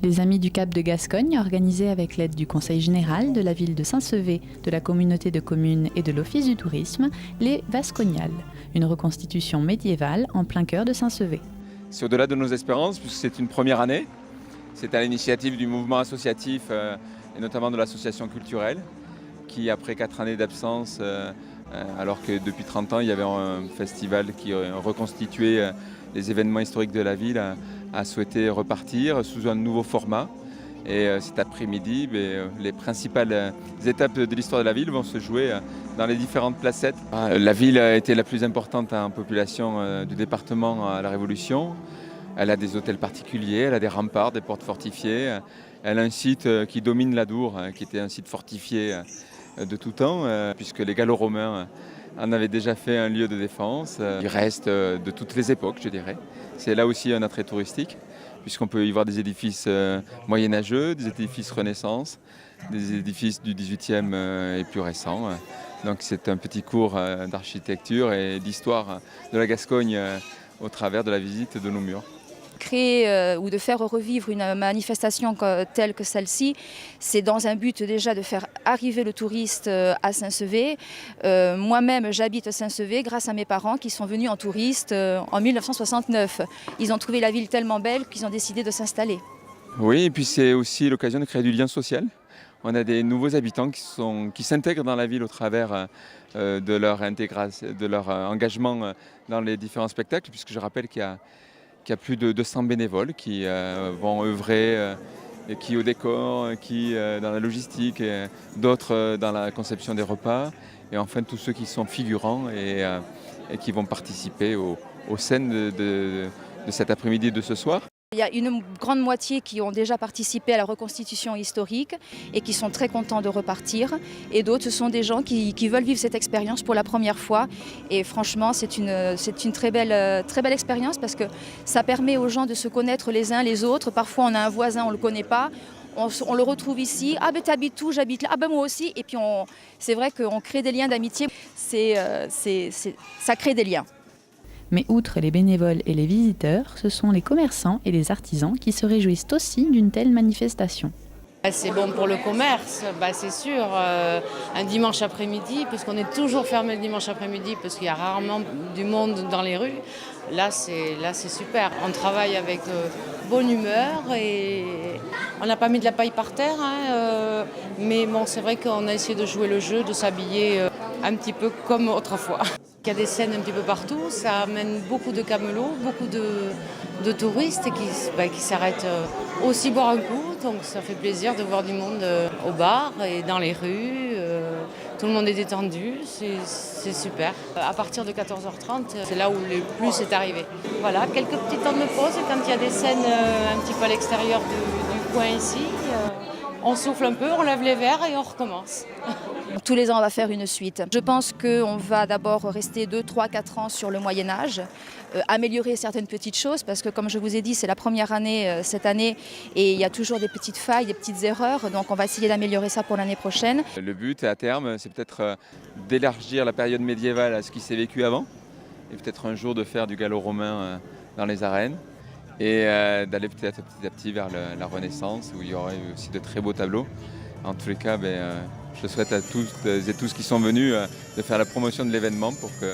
Les Amis du Cap de Gascogne, organisés avec l'aide du Conseil général de la ville de Saint-Sevé, de la communauté de communes et de l'Office du tourisme, les Vascognales, une reconstitution médiévale en plein cœur de Saint-Sevé. C'est au-delà de nos espérances, puisque c'est une première année. C'est à l'initiative du mouvement associatif et notamment de l'association culturelle, qui après 4 années d'absence, alors que depuis 30 ans il y avait un festival qui reconstituait les événements historiques de la ville, a souhaité repartir sous un nouveau format. Et cet après-midi, les principales étapes de l'histoire de la ville vont se jouer dans les différentes placettes. La ville a été la plus importante en population du département à la Révolution. Elle a des hôtels particuliers, elle a des remparts, des portes fortifiées. Elle a un site qui domine l'Adour, qui était un site fortifié de tout temps, puisque les Gallo-Romains en avaient déjà fait un lieu de défense. Il reste de toutes les époques, je dirais. C'est là aussi un attrait touristique, puisqu'on peut y voir des édifices moyenâgeux, des édifices Renaissance, des édifices du XVIIIe et plus récents. Donc c'est un petit cours d'architecture et d'histoire de la Gascogne au travers de la visite de nos murs. Créer ou de faire revivre une manifestation telle que celle-ci, c'est dans un but déjà de faire arriver le touriste à Saint-Sevé. Moi-même, j'habite à Saint-Sevé grâce à mes parents qui sont venus en touriste en 1969. Ils ont trouvé la ville tellement belle qu'ils ont décidé de s'installer. Oui, et puis c'est aussi l'occasion de créer du lien social. On a des nouveaux habitants qui s'intègrent dans la ville au travers de leur engagement dans les différents spectacles, puisque je rappelle qu'il y a plus de 200 bénévoles qui vont œuvrer, qui au décor, qui dans la logistique, d'autres dans la conception des repas, et enfin tous ceux qui sont figurants et qui vont participer aux scènes de cet après-midi de ce soir. Il y a une grande moitié qui ont déjà participé à la reconstitution historique et qui sont très contents de repartir. Et d'autres, ce sont des gens qui veulent vivre cette expérience pour la première fois. Et franchement, c'est une très belle expérience parce que ça permet aux gens de se connaître les uns les autres. Parfois, on a un voisin, on ne le connaît pas. On le retrouve ici. Ah ben t'habites où? J'habite là. Ah ben moi aussi. Et puis c'est vrai qu'on crée des liens d'amitié. Ça crée des liens. Mais outre les bénévoles et les visiteurs, ce sont les commerçants et les artisans qui se réjouissent aussi d'une telle manifestation. C'est bon pour le commerce, c'est sûr. Un dimanche après-midi, puisqu'on est toujours fermé le dimanche après-midi, parce qu'il y a rarement du monde dans les rues. Là, c'est super. On travaille avec bonne humeur et on n'a pas mis de la paille par terre. Mais bon, c'est vrai qu'on a essayé de jouer le jeu, de s'habiller un petit peu comme autrefois. Il y a des scènes un petit peu partout, ça amène beaucoup de camelots, beaucoup de touristes qui s'arrêtent aussi boire un coup. Donc ça fait plaisir de voir du monde au bar et dans les rues. Tout le monde est détendu, c'est super. À partir de 14h30, c'est là où le plus est arrivé. Voilà, quelques petits temps de pause quand il y a des scènes un petit peu à l'extérieur du coin ici. On souffle un peu, on lève les verres et on recommence. Tous les ans, on va faire une suite. Je pense qu'on va d'abord rester 2, 3, 4 ans sur le Moyen-Âge, améliorer certaines petites choses, parce que comme je vous ai dit, c'est la première année cette année et il y a toujours des petites failles, des petites erreurs, donc on va essayer d'améliorer ça pour l'année prochaine. Le but à terme, c'est peut-être d'élargir la période médiévale à ce qui s'est vécu avant, et peut-être un jour de faire du gallo-romain dans les arènes, et d'aller peut-être petit à petit vers la Renaissance, où il y aurait aussi de très beaux tableaux. En tous les cas, je souhaite à tous et tous qui sont venus de faire la promotion de l'événement pour que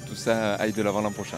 tout ça aille de l'avant l'an prochain.